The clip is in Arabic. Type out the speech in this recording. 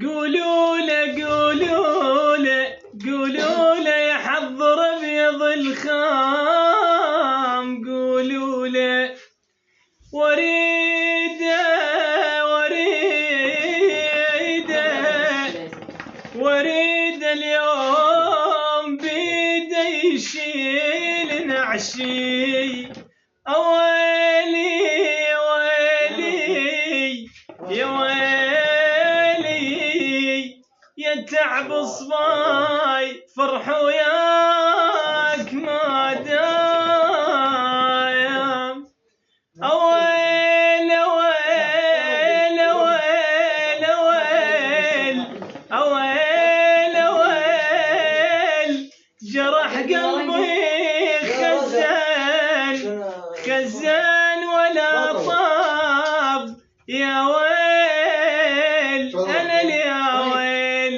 قولوا له قولوا له قولوا له يحضر ابيض الخام، قولوا له وريده وريده وريده اليوم بيده يشيل نعشي. اويلي يا ويلي يا ويلي يا تعب صباي فرح وياك ما دايم. اويل اويل اويل اويل اويل اويل جرح قلبي خزان خزان ولا طاب. يا ويل انا يا ويل